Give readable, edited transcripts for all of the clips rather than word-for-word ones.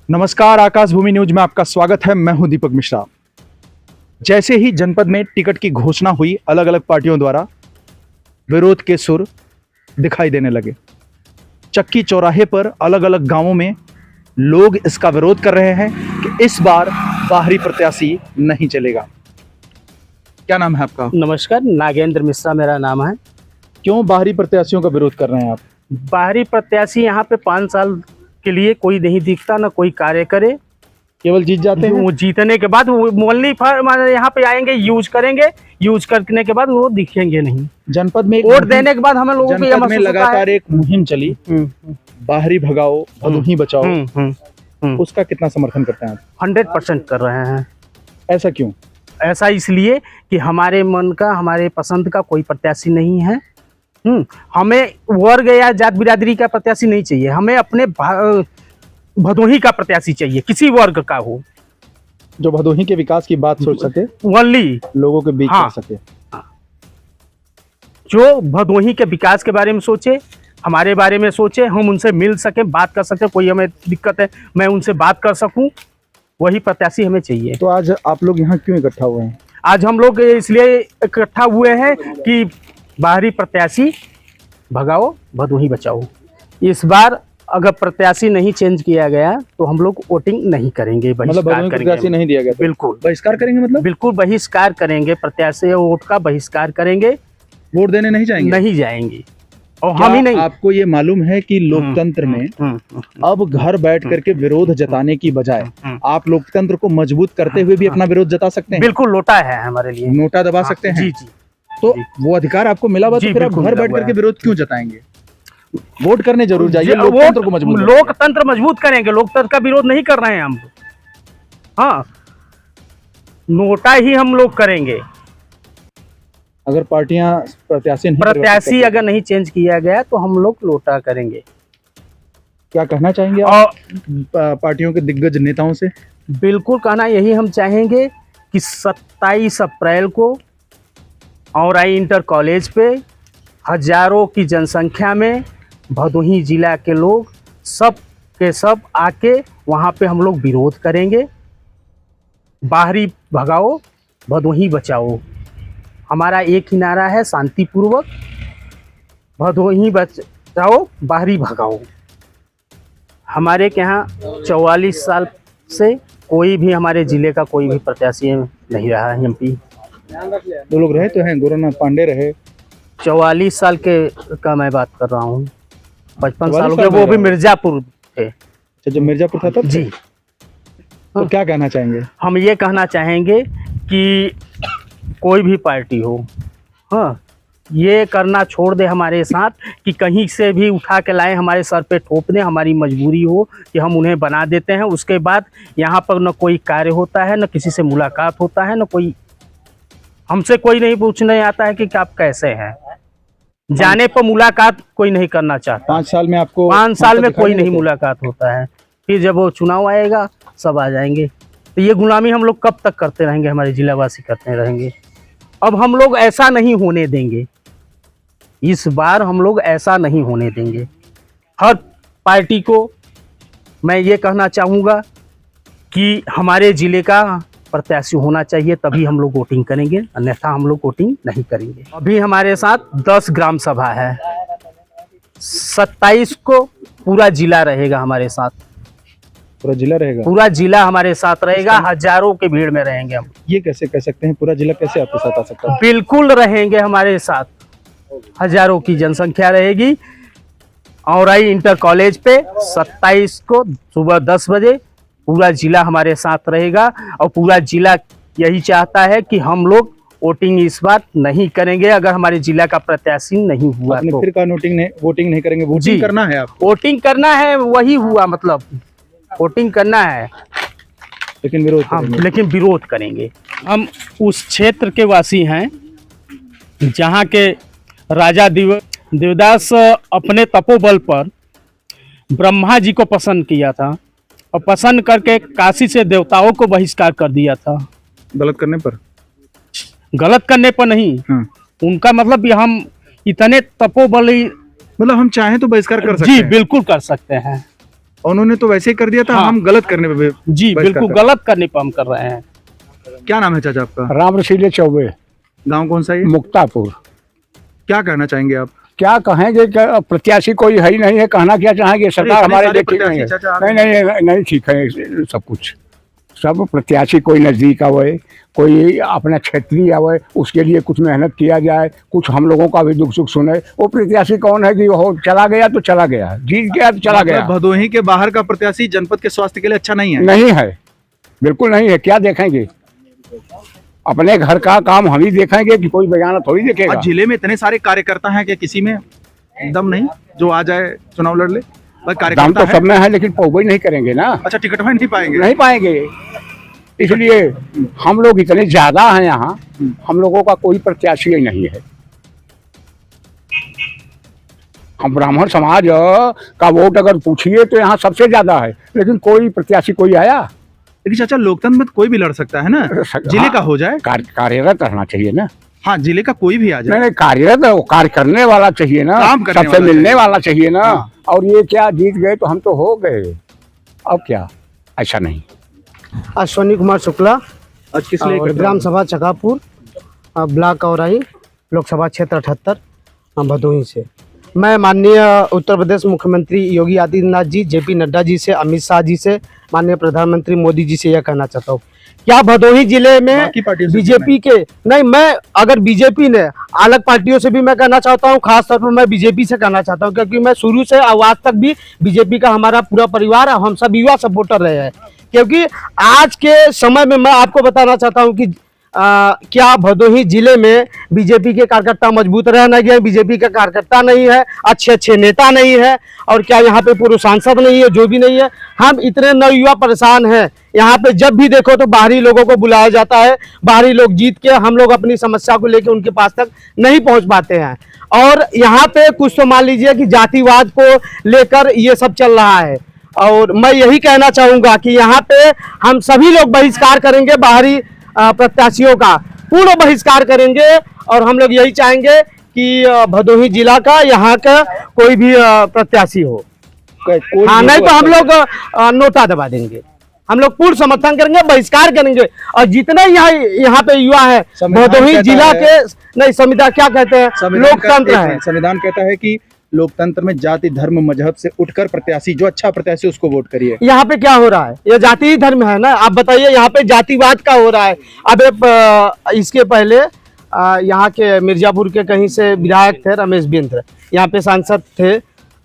नमस्कार, आकाशभूमि न्यूज में आपका स्वागत है। मैं हूं दीपक मिश्रा। जैसे ही जनपद में टिकट की घोषणा हुई, अलग अलग पार्टियों द्वारा विरोध के सुर दिखाई देने लगे। चक्की चौराहे पर अलग अलग गांवों में लोग इसका विरोध कर रहे हैं कि इस बार बाहरी प्रत्याशी नहीं चलेगा। क्या नाम है आपका? नमस्कार, नागेंद्र मिश्रा मेरा नाम है। क्यों बाहरी प्रत्याशियों का विरोध कर रहे हैं आप? बाहरी प्रत्याशी यहाँ पे 5 साल के लिए कोई नहीं दिखता, ना कोई कार्य करे, केवल जीत जाते हैं। वो जीतने के बाद वो मोनली यहाँ पे आएंगे, यूज करेंगे, यूज करने के बाद वो दिखेंगे नहीं। जनपद में वोट देने के बाद हमें लोगों को जनपद में लगातार एक मुहिम चली, बाहरी भगाओ भदोही बचाओ, उसका कितना समर्थन करते हैं आप? 100% कर रहे हैं। ऐसा क्यों? ऐसा इसलिए कि हमारे मन का, हमारे पसंद का कोई प्रत्याशी नहीं है। हमें वर्ग या जात बिरादरी का प्रत्याशी नहीं चाहिए, हमें अपने भदोही का प्रत्याशी चाहिए, किसी वर्ग का हो, जो भदोही के विकास की बात सोच सके, ओनली लोगों के बीच कर सके, जो भदोही के विकास के बारे में सोचे, हमारे बारे में सोचे, हम उनसे मिल सके, बात कर सके, कोई हमें दिक्कत है मैं उनसे बात कर सकूं, वही प्रत्याशी हमें चाहिए। तो आज आप लोग यहाँ क्यों इकट्ठा हुए हैं? आज हम लोग इसलिए इकट्ठा हुए हैं कि बाहरी प्रत्याशी भगाओ भदोही बचाओ। इस बार अगर प्रत्याशी नहीं चेंज किया गया तो हम लोग वोटिंग नहीं करेंगे, बहिष्कार करेंगे। नहीं दिया गया तो बिल्कुल बहिष्कार करेंगे। मतलब बिल्कुल बहिष्कार करेंगे, प्रत्याशी वोट का बहिष्कार करेंगे, वोट देने नहीं जाएंगे। नहीं जाएंगे। और हम ही नहीं। आपको ये मालूम है कि लोकतंत्र में अब घर बैठ करके विरोध जताने की बजाय आप लोकतंत्र को मजबूत करते हुए भी अपना विरोध जता सकते हैं। बिल्कुल लोटा है हमारे लिए, नोटा दबा सकते हैं। जी जी। तो वो अधिकार आपको मिला हुआ, तो फिर आप घर बैठ करके विरोध क्यों जताएंगे? वोट करने जरूर जाइए, लोकतंत्र को मजबूत, लोकतंत्र मजबूत करेंगे, लोकतंत्र का विरोध नहीं कर रहे हैं हम। हाँ, नोटा ही हम लोग करेंगे। अगर पार्टियां प्रत्याशी अगर नहीं चेंज किया गया तो हम लोग लोटा करेंगे। क्या कहना चाहेंगे आप पार्टियों के दिग्गज नेताओं से? बिल्कुल कहना यही हम चाहेंगे कि 27 अप्रैल को औराई इंटर कॉलेज पे हजारों की जनसंख्या में भदोही जिला के लोग सब के सब आके वहाँ पे हम लोग विरोध करेंगे। बाहरी भगाओ भदोही बचाओ, हमारा एक ही नारा है, शांतिपूर्वक भदोही बचाओ बाहरी भगाओ। हमारे के यहाँ 44 साल से कोई भी हमारे जिले का कोई भी प्रत्याशी नहीं रहा है। एमपी 2 लोग रहे तो हैं, गुरुनाथ पांडे रहे। 44 साल के का मैं बात कर रहा हूँ, 55 साल के, वो भी मिर्जापुर थे। अच्छा, जब मिर्जापुर था तब? जी। तो क्या कहना चाहेंगे? हम ये कहना चाहेंगे कि कोई भी पार्टी हो, हाँ, ये करना छोड़ दे हमारे साथ कि कहीं से भी उठा के लाए हमारे सर पे ठोप दें। हमारी मजबूरी हो कि हम उन्हें बना देते हैं, उसके बाद यहाँ पर न कोई कार्य होता है, न किसी से मुलाकात होता है, न कोई हमसे कोई नहीं पूछने आता है कि आप कैसे हैं। जाने पर मुलाकात कोई नहीं करना चाहता। 5 साल में आपको 5 साल में कोई नहीं मुलाकात होता है। फिर जब वो चुनाव आएगा सब आ जाएंगे। तो ये गुलामी हम लोग कब तक करते रहेंगे? हमारे जिलावासी करते रहेंगे। अब हम लोग ऐसा नहीं होने देंगे, इस बार हम लोग ऐसा नहीं होने देंगे। हर पार्टी को मैं ये कहना चाहूँगा कि हमारे ज़िले का प्रत्याशी होना चाहिए, तभी हम लोग वोटिंग करेंगे, अन्यथा हम लोग वोटिंग नहीं करेंगे। अभी हमारे साथ 10 ग्राम सभा है, 27 को पूरा जिला रहेगा हमारे साथ। पूरा जिला रहेगा? पूरा जिला हमारे साथ रहेगा, हजारों की भीड़ में रहेंगे हम। ये कैसे कह सकते हैं? पूरा जिला कैसे आपके साथ आ सकता है? बिल्कुल रहेंगे हमारे साथ, हजारों की जनसंख्या रहेगी। औराई इंटर कॉलेज पे 27 को सुबह 10 बजे पूरा जिला हमारे साथ रहेगा। और पूरा जिला यही चाहता है कि हम लोग वोटिंग इस बार नहीं करेंगे अगर हमारे जिला का प्रत्याशी नहीं हुआ तो। फिर वोटिंग नहीं करेंगे? वोटिंग करना है आप? वोटिंग करना है, वही हुआ, मतलब वोटिंग करना है, लेकिन विरोध करेंगे। लेकिन विरोध करेंगे। हम उस क्षेत्र के वासी हैं जहाँ के राजा देवदास अपने तपोबल पर ब्रह्मा जी को पसंद किया था और पसंद करके काशी से देवताओं को बहिष्कार कर दिया था। गलत करने पर नहीं। उनका मतलब कि हम इतने तपोबली, मतलब हम चाहें तो बहिष्कार कर सकते हैं। जी बिल्कुल कर सकते हैं। उन्होंने तो वैसे ही कर दिया था, हाँ। हम गलत करने पे जी बहिष्कार बिल्कुल कर- गलत करने पर हम कर रहे हैं। क्या नाम है चाचा आपका? राम रसीले चौबे, गांव कौन सा है? मुक्तापुर। क्या कहना चाहेंगे आप? क्या कहेंगे कि प्रत्याशी कोई है ही नहीं है, कहना क्या चाहेंगे, सरकार इतने हमारे सारे लिए ठीक नहीं है। प्रत्याशी चाचा, नहीं नहीं नहीं, नहीं ठीक है सब कुछ। सब प्रत्याशी कोई नज़दीक आवे, कोई अपना क्षेत्रीय आवे, उसके लिए कुछ मेहनत किया जाए, कुछ हम लोगों का भी दुख सुख सुने। वो प्रत्याशी कौन है कि वो चला गया तो चला गया, जीत गया तो चला गया। मतलब भदोही के बाहर का प्रत्याशी जनपद के स्वास्थ्य के लिए अच्छा नहीं है। नहीं है, बिल्कुल नहीं है। क्या देखेंगे? अपने घर का काम हम ही देखेंगे कि कोई बयाना थोड़ी देखेगा। आज जिले में इतने सारे कार्यकर्ता हैं कि किसी में दम नहीं जो आ जाए चुनाव लड़ ले? बस दाम कार्यकर्ता तो है। सब में है, लेकिन पौबई नहीं करेंगे ना, अच्छा, टिकट में नहीं पाएंगे? नहीं पाएंगे। इसलिए हम लोग इतने ज्यादा हैं यहाँ, हम लोगों का कोई प्रत्याशी ही नहीं है। हम ब्राह्मण समाज का वोट अगर पूछिए तो यहाँ सबसे ज्यादा है, लेकिन कोई प्रत्याशी कोई आया? लेकिन चाचा लोकतंत्र में तो कोई भी लड़ सकता है ना, जिले का हो जाए। कार्यरत रहना चाहिए ना। हाँ, जिले का कोई भी आ नहीं जाए। नहीं, कार्यरत कार्य करने वाला चाहिए ना, काम करने सबसे वाला मिलने चाहिए। वाला चाहिए ना। हाँ। और ये क्या जीत गए तो हम तो हो गए, अब क्या? ऐसा नहीं। अश्वनी कुमार शुक्ला आज किस और ग्राम सभा चकापुर, ब्लॉक औराई, लोकसभा क्षेत्र 78, भदोही से। मैं माननीय उत्तर प्रदेश मुख्यमंत्री योगी आदित्यनाथ जी, जेपी नड्डा जी से, अमित शाह जी से, माननीय प्रधानमंत्री मोदी जी से यह कहना चाहता हूँ, क्या भदोही जिले में बाकी पार्टियों से बीजेपी के नहीं, मैं अगर बीजेपी ने अलग पार्टियों से भी मैं कहना चाहता हूँ, खास तौर पर मैं बीजेपी से कहना चाहता हूँ, क्योंकि मैं शुरू से आज तक भी बीजेपी का हमारा पूरा परिवार है, हम सब युवा सपोर्टर रहे हैं। क्योंकि आज के समय में मैं आपको बताना चाहता हूँ कि क्या भदोही जिले में बीजेपी के कार्यकर्ता मजबूत रहना गया, बीजेपी का कार्यकर्ता नहीं है, अच्छे अच्छे नेता नहीं है, और क्या यहाँ पे पूर्व सांसद नहीं है, जो भी नहीं है। हम इतने नवयुवा परेशान हैं, यहाँ पे जब भी देखो तो बाहरी लोगों को बुलाया जाता है, बाहरी लोग जीत के हम लोग अपनी समस्या को लेकर उनके पास तक नहीं पहुँच पाते हैं। और यहाँ पे कुछ तो मान लीजिए कि जातिवाद को लेकर ये सब चल रहा है। और मैं यही कहना चाहूँगा कि यहाँ पे हम सभी लोग बहिष्कार करेंगे, बाहरी प्रत्याशियों का पूर्ण बहिष्कार करेंगे। और हम लोग यही चाहेंगे कि भदोही जिला का यहाँ का कोई भी प्रत्याशी हो, हाँ, नहीं तो हम लोग नोटा दबा देंगे। हम लोग पूर्ण समर्थन करेंगे, बहिष्कार करेंगे। और जितने यहाँ पे युवा है भदोही जिला के, नहीं संविधान क्या कहते हैं, लोकतंत्र है। संविधान कहता है कि लोकतंत्र में जाति धर्म मजहब से उठकर प्रत्याशी, जो अच्छा प्रत्याशी उसको वोट करिए। यहाँ पे क्या हो रहा है? ये जाति धर्म है ना, आप बताइए। यहाँ पे जातिवाद का हो रहा है। अब इसके पहले यहाँ के मिर्जापुर के कहीं से विधायक थे रमेश बिंद्र, यहाँ पे सांसद थे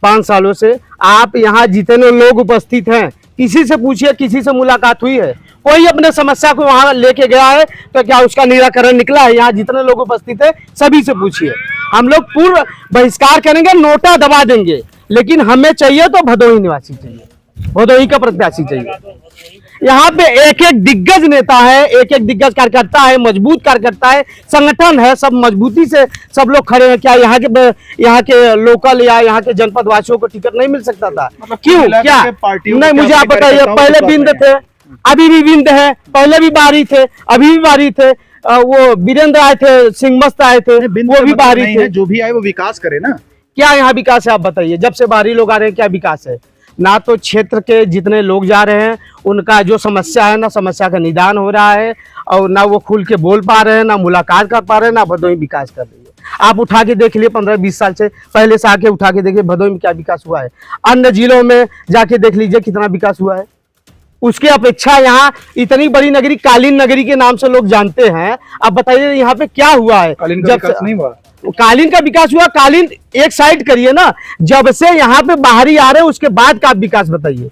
5 सालों से। आप यहाँ जितने लोग उपस्थित हैं, किसी से पूछिए, किसी से मुलाकात हुई है? कोई अपने समस्या को वहां लेके गया है तो क्या उसका निराकरण निकला है? यहाँ जितने लोग उपस्थित है सभी से पूछिए। हम लोग पूर्ण बहिष्कार करेंगे, नोटा दबा देंगे, लेकिन हमें चाहिए तो भदोही निवासी चाहिए, भदोही का प्रत्याशी चाहिए। यहाँ पे एक एक दिग्गज नेता है, एक एक दिग्गज कार्यकर्ता है, मजबूत कार्यकर्ता है, संगठन है, सब मजबूती से सब लोग खड़े हैं। क्या यहाँ के लोकल या यहाँ के जनपद वासियों को टिकट नहीं मिल सकता था? क्यों? क्या नहीं, मुझे आप बताइए। पहले बिंद थे, अभी भी बिंद है, पहले भी बारी थे, अभी भी बारी थे। वो वीरेंद्र आए थे, सिंह मस्त आए थे, वो भी बारी थे। जो भी आए वो विकास करे ना। क्या यहाँ विकास है? आप बताइए। जब से बाहरी लोग आ रहे हैं, क्या विकास है? ना तो क्षेत्र के जितने लोग जा रहे हैं उनका जो समस्या है ना, समस्या का निदान हो रहा है, और ना वो खुल के बोल पा रहे हैं, ना मुलाकात कर पा रहे हैं, ना भदोही विकास कर रही है। आप उठा के देख लिए 15-20 साल से पहले से आके उठा के देखिए भदोही में क्या विकास हुआ है। अन्य जिलों में जाके देख लीजिए कितना विकास हुआ है। उसके अपेक्षा यहाँ इतनी बड़ी नगरी, कालीन नगरी के नाम से लोग जानते हैं। आप बताइए यहाँ पे क्या हुआ है? कालीन का विकास नहीं हुआ। कालीन का विकास हुआ, कालीन एक साइड करिए ना। जब से यहाँ पे बाहरी आ रहे हैं उसके बाद का विकास बताइए।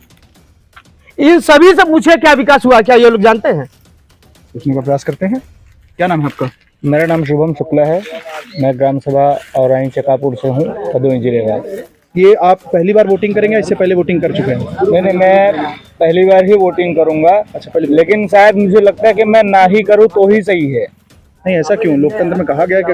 इन सभी से पूछे क्या विकास हुआ, क्या ये लोग जानते हैं? पूछने का प्रयास करते हैं। क्या नाम है आपका? मेरा नाम शुभम शुक्ला है, मैं ग्राम सभा औराई चकापुर से हूँ, भदोही जिले का। ये आप पहली बार वोटिंग करेंगे, इससे पहले वोटिंग कर चुके हैं? नहीं, मैं पहली बार ही वोटिंग करूँगा। अच्छा, पहले। लेकिन शायद मुझे लगता है कि मैं ना ही करूँ तो ही सही है। नहीं, ऐसा क्यों? लोकतंत्र में कहा गया है कि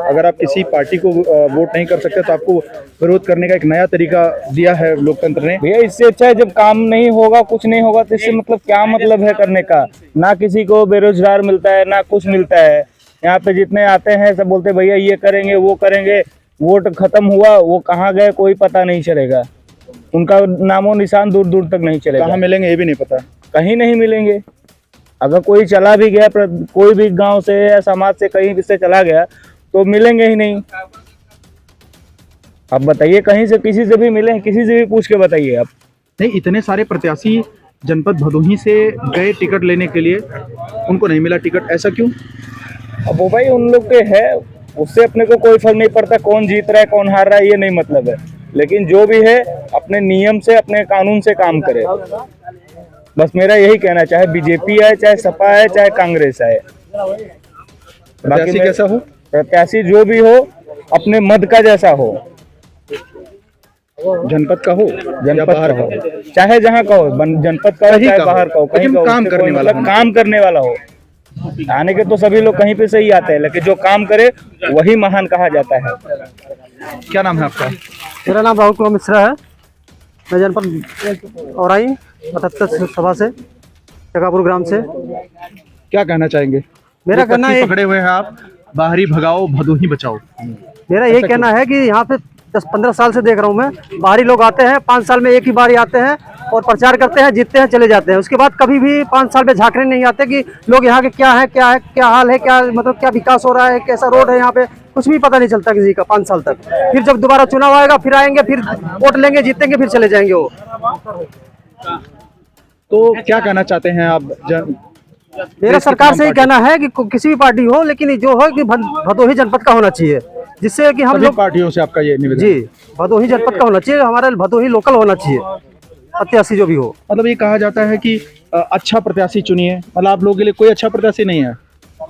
अगर आप किसी पार्टी को वोट नहीं कर सकते तो आपको विरोध करने का एक नया तरीका दिया है लोकतंत्र ने। भैया इससे अच्छा है जब काम नहीं होगा, कुछ नहीं होगा तो इससे मतलब क्या मतलब है करने का? ना किसी को बेरोजगार मिलता है, ना कुछ मिलता है। यहाँ पे जितने आते हैं सब बोलते भैया ये करेंगे वो करेंगे, वोट खत्म हुआ वो कहाँ गए कोई पता नहीं चलेगा। उनका नामो निशान दूर दूर तक नहीं चलेगा। कहाँ मिलेंगे ये भी नहीं पता। कहीं नहीं मिलेंगे। अगर कोई चला भी गया, कोई भी गांव से या समाज से कहीं भी से चला गया तो मिलेंगे ही नहीं। आप बताइए, कहीं से किसी से भी मिले, किसी से भी पूछ के बताइए आप। नहीं, इतने सारे प्रत्याशी जनपद भदोही से गए टिकट लेने के लिए, उनको नहीं मिला टिकट, ऐसा क्यों? अब वो भाई उन लोग के है, उससे अपने को कोई फर्क नहीं पड़ता कौन जीत रहा है कौन हार रहा है, ये नहीं मतलब है। लेकिन जो भी है अपने नियम से, अपने कानून से काम करे। बस मेरा यही कहना, चाहे बीजेपी आए, चाहे सपा आए, चाहे कांग्रेस आए, प्रत्याशी कैसा हो, प्रत्याशी जो भी हो अपने मद का जैसा हो, जनपद का हो, जनपद बाहर हो, चाहे जहाँ का हो, जनपद का हो चाहे बाहर का हो, कहीं का हो, काम करने वाला, काम करने वाला हो। आने के तो सभी लोग कहीं पे से ही आते हैं, लेकिन जो काम करे वही महान कहा जाता है। क्या नाम है आपका? मेरा नाम राहुल कुमार मिश्रा है। मैं जनपद औराई 75 सभा से, चकापुर ग्राम से। क्या कहना चाहेंगे? मेरा कहना है, पकड़े हुए हैं आप, बाहरी भगाओ भदोही बचाओ। मेरा यही कहना है कि यहाँ पे 10-15 साल से देख रहा हूँ मैं, बाहरी लोग आते हैं, 5 साल में एक ही बारी आते हैं और प्रचार करते हैं, जीतते हैं, चले जाते हैं। उसके बाद कभी भी 5 साल में झांकने नहीं आते कि लोग यहाँ के क्या है, क्या हाल है, क्या मतलब क्या विकास हो रहा है, कैसा रोड है यहाँ पे, कुछ भी पता नहीं चलता किसी का 5 साल तक। फिर जब दोबारा चुनाव आएगा फिर आएंगे, फिर वोट लेंगे, जीतेंगे, फिर चले जाएंगे वो। तो क्या कहना चाहते हैं आप? मेरा सरकार से ही कहना है कि किसी भी पार्टी हो, लेकिन जो हो कि भदोही जनपद का होना चाहिए, जिससे कि हम लोग पार्टियों से आपका ये निवेदन? जी, भदोही जनपद का होना चाहिए, हमारा भदोही लोकल होना चाहिए, प्रत्याशी जो भी हो। मतलब ये कहा जाता है कि अच्छा प्रत्याशी चुनिए, मतलब आप लोगों के लिए कोई अच्छा प्रत्याशी नहीं है?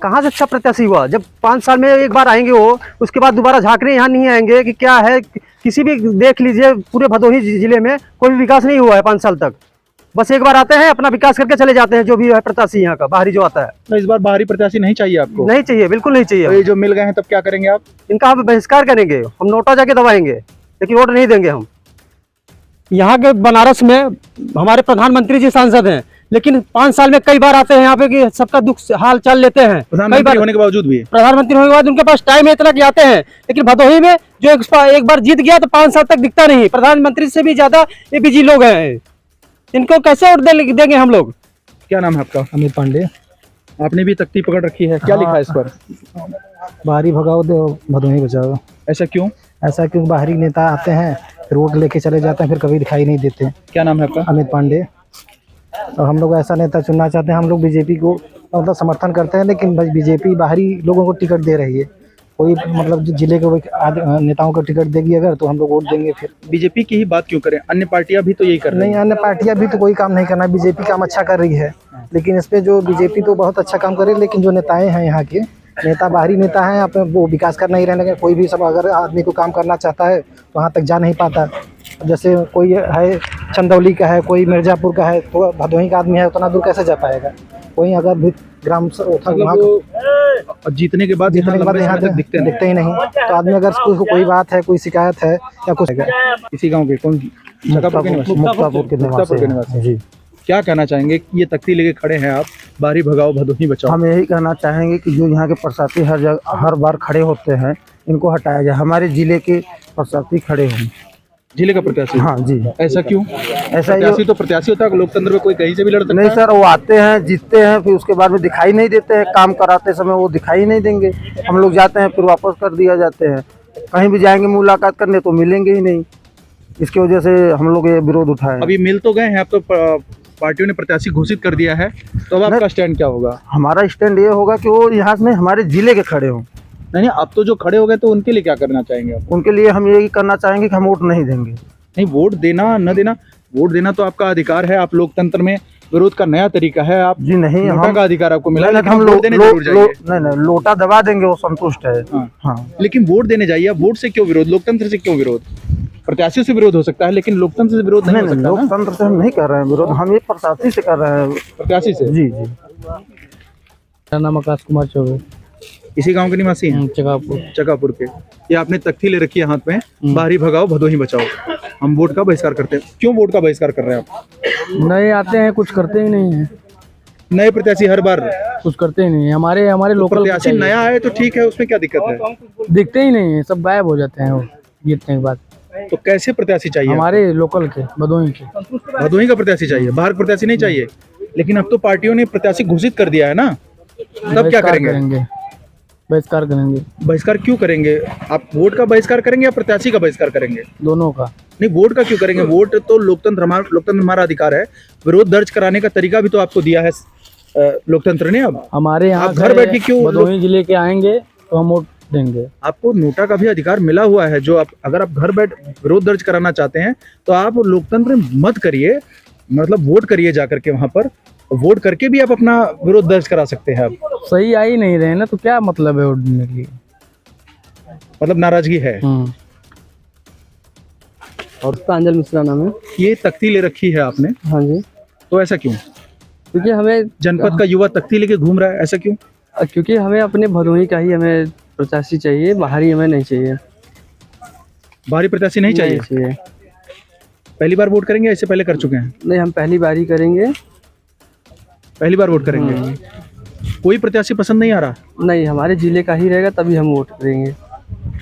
कहाँ से अच्छा प्रत्याशी हुआ? जब 5 साल में एक बार आएंगे वो, उसके बाद दोबारा झांकने यहाँ नहीं आएंगे कि क्या है। किसी भी देख लीजिए, पूरे भदोही जिले में कोई भी विकास नहीं हुआ है 5 साल तक। बस एक बार आते हैं, अपना विकास करके चले जाते हैं, जो भी है प्रत्याशी यहाँ का बाहरी जो आता है। तो इस बार बाहरी प्रत्याशी नहीं चाहिए आपको? नहीं चाहिए, बिल्कुल नहीं चाहिए। तो ये जो मिल गए हैं तब क्या करेंगे आप? इनका हम बहिष्कार करेंगे, हम नोटा जाके दबाएंगे, लेकिन वोट नहीं देंगे हम। यहाँ के बनारस में हमारे प्रधानमंत्री जी सांसद हैं, लेकिन 5 साल में कई बार आते हैं यहाँ पे कि सबका दुख हाल चाल लेते हैं। कई बार होने के बावजूद भी, प्रधानमंत्री होने के बाद उनके पास टाइम है इतना कि आते हैं, लेकिन भदोही में जो एक बार जीत गया तो 5 साल तक दिखता नहीं। प्रधानमंत्री से भी ज्यादा ये बिजी लोग हैं, इनको कैसे वोट देंगे हम लोग? क्या नाम है आपका? अमित पांडे। आपने भी तख्ती पकड़ रखी है, क्या लिखा है इस पर? बाहरी भगाओ भदोही बचाओ। ऐसा क्यों? ऐसा क्योंकि बाहरी नेता आते हैं, फिर वोट लेके चले जाते हैं, फिर कभी दिखाई नहीं देते। क्या नाम है आपका? अमित पांडे। और हम लोग ऐसा नेता चुनना चाहते हैं, हम लोग बीजेपी को मतलब समर्थन करते हैं, लेकिन बीजेपी बाहरी लोगों को टिकट दे रही है। कोई मतलब जिले के नेताओं को टिकट देगी अगर, तो हम लोग वोट देंगे। फिर बीजेपी की ही बात क्यों करें? अन्य पार्टियां भी तो यही कर रही हैं। नहीं, अन्य पार्टियां भी तो कोई काम नहीं करना, बीजेपी काम अच्छा कर रही है, लेकिन इस पे जो बीजेपी तो बहुत अच्छा काम कर रही है, लेकिन जो नेताएं हैं यहाँ के नेता, बाहरी नेता हैं, अपने वो विकास कर नहीं रहने। कोई भी सब अगर आदमी को काम करना चाहता है तो वहाँ तक जा नहीं पाता। जैसे कोई है चंदौली का है, कोई मिर्जापुर का है, तो भदोही का आदमी है, उतना दूर कैसे जा पाएगा? कोई अगर भी ग्राम जीतने के बाद यहाँ दिखते ही नहीं, तो आदमी अगर कोई बात है, कोई शिकायत है या कुछ है। इसी गाँव के कौन? मुक्तापुर के निवासी जी। क्या कहना चाहेंगे? ये तख्ती लेके खड़े हैं आप, बाहरी भगाओ भदोही बचाओ। हम यही कहना चाहेंगे कि जो यहाँ के प्रशासी हर बार खड़े होते हैं, इनको हटाया जाए, हमारे जिले के प्रशासी खड़े हों। जिले का प्रत्याशी? हाँ जी। ऐसा क्यों? ऐसा प्रत्याशी तो प्रत्याशी होता है, लोकतंत्र में कोई कहीं से भी लड़ सकता है। नहीं सर, वो आते हैं, जीतते हैं, फिर उसके बाद में दिखाई नहीं देते हैं। काम कराते समय वो दिखाई नहीं देंगे, हम लोग जाते हैं फिर वापस कर दिया जाते हैं। कहीं भी जाएंगे मुलाकात करने तो मिलेंगे ही नहीं। इसकी वजह से हम लोग ये विरोध उठाए। अभी मिल तो गए हैं, अब तो पार्टियों ने प्रत्याशी घोषित कर दिया है, तो अब आपका स्टैंड क्या होगा? हमारा स्टैंड ये होगा कि वो यहाँ में हमारे जिले के खड़े हों। नहीं, अब तो जो खड़े हो गए तो उनके लिए क्या करना चाहेंगे आप? उनके लिए हम यही करना चाहेंगे कि हम वोट नहीं देंगे। नहीं, वोट देना न देना, वोट देना तो आपका अधिकार है। आप लोकतंत्र में विरोध का नया तरीका है। आप जी नहीं, नोटा का अधिकार आपको मिला, नहीं, लेकिन हम वोट देने जरूर जाइए। नहीं, लोटा दबा देंगे, वो संतुष्ट है। हाँ, लेकिन वोट देने जाइए। वोट से क्यों विरोध? लोकतंत्र से क्यों विरोध? प्रत्याशियों से विरोध हो सकता है, लेकिन लोकतंत्र से विरोध नहीं हो सकता। लोकतंत्र से हम नहीं कर रहे हैं विरोध, हम ये प्रशासी से कर रहे हैं। प्रत्याशी से? जी जी। मेरा नाम आकाश कुमार चौबे। इसी गांव के निवासी हैं? चकापुर के। ये आपने तख्ती ले रखी है हाथ में, बाहरी भगाओ भदोही बचाओ। हम वोट का बहिष्कार करते हैं। क्यों वोट का बहिष्कार कर रहे हैं आप? नए आते हैं, कुछ करते ही नहीं है। नए प्रत्याशी हर बार कुछ करते ही नहीं है। हमारे लोकल प्रत्याशी नया आए तो ठीक है, उसमें क्या दिक्कत है? दिखते ही नहीं है, सब गायब हो जाते हैं वो जीतने के बाद। तो कैसे प्रत्याशी चाहिए? हमारे लोकल के भदोही के। भदोही का प्रत्याशी चाहिए, बाहर का प्रत्याशी नहीं चाहिए। लेकिन अब तो पार्टियों ने प्रत्याशी घोषित कर दिया है ना, तब क्या करेंगे? बहिष्कार करेंगे। बहिष्कार क्यों करेंगे? आप वोट का बहिष्कार करेंगे या प्रत्याशी का बहिष्कार करेंगे? दोनों का। नहीं, वोट का क्यों करेंगे? वोट तो लोकतंत्र हमारा अधिकार है। विरोध दर्ज कराने का तरीका भी तो आपको दिया है लोकतंत्र ने। अब हमारे यहाँ आप घर बैठ के क्यों भदोही जिले के आएंगे तो हम वोट देंगे। आपको नोटा का भी अधिकार मिला हुआ है, जो आप अगर आप घर बैठ विरोध दर्ज कराना चाहते हैं तो आप लोकतंत्र में मत करिए, मतलब वोट करिए जाकर के वहां पर। वोट करके भी आप अपना विरोध दर्ज करा सकते हैं। आप सही आ ही नहीं रहे ना, तो क्या मतलब है वोट देने के लिए? मतलब नाराजगी है। और प्रांजल मिश्रा नाम है। ये तख्ती ले रखी है आपने, हाँ जी। तो ऐसा क्यों? क्योंकि हमें जनपद का युवा तख्ती लेके घूम रहा है, ऐसा क्यों? क्योंकि हमें अपने भदोही का ही हमें प्रत्याशी चाहिए, बाहरी हमें नहीं चाहिए। बाहरी प्रत्याशी नहीं चाहिए। पहली बार वोट करेंगे, इससे पहले कर चुके हैं? नहीं, हम पहली बार ही करेंगे। पहली बार वोट करेंगे। कोई प्रत्याशी पसंद नहीं आ रहा? नहीं, हमारे जिले का ही रहेगा तभी हम वोट करेंगे।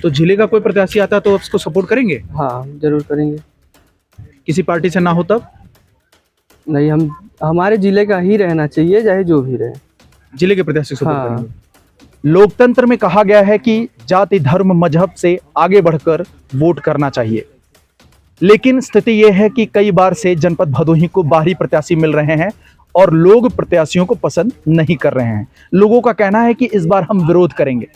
तो जिले का कोई प्रत्याशी आता तो उसको सपोर्ट करेंगे? हाँ, जरूर करेंगे। किसी पार्टी से ना हो तब? नहीं, हम हमारे जिले का ही रहना चाहिए, चाहे जो भी रहे। जिले के प्रत्याशी सपोर्ट हाँ। करेंगे। लोकतंत्र में कहा गया है कि जाति, धर्म, मजहब से आगे बढ़कर वोट करना चाहिए, लेकिन स्थिति यह है कि कई बार से जनपद भदोही को बाहरी प्रत्याशी मिल रहे हैं और लोग प्रत्याशियों को पसंद नहीं कर रहे हैं। लोगों का कहना है कि इस बार हम विरोध करेंगे।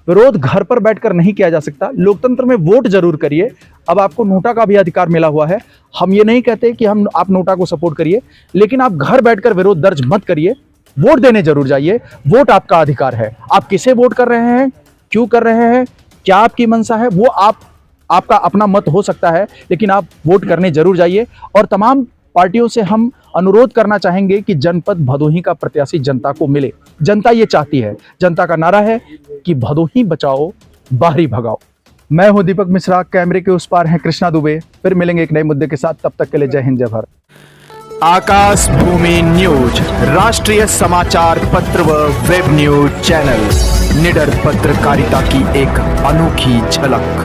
विरोध घर पर बैठकर नहीं किया जा सकता, लोकतंत्र में वोट जरूर करिए। अब आपको नोटा का भी अधिकार मिला हुआ है। हम ये नहीं कहते कि आप नोटा को सपोर्ट करिए, लेकिन आप घर बैठकर विरोध दर्ज मत करिए, वोट देने जरूर जाइए। वोट आपका अधिकार है। आप किसे वोट कर रहे हैं, क्यों कर रहे हैं, क्या आपकी मंशा है, वो आपका अपना मत हो सकता है, लेकिन आप वोट करने जरूर जाइए। और तमाम पार्टियों से हम अनुरोध करना चाहेंगे कि जनपद भदोही का प्रत्याशी जनता को मिले। जनता ये चाहती है। जनता का नारा है कि भदोही बचाओ, बाहरी भगाओ। मैं हूं दीपक मिश्रा, कैमरे के उस पार हैं कृष्णा दुबे। फिर मिलेंगे एक नए मुद्दे के साथ, तब तक के लिए जय हिंद, जय भारत। आकाश भूमि न्यूज, राष्ट्रीय समाचार पत्र व वेब न्यूज चैनल, निडर पत्रकारिता की एक अनोखी झलक।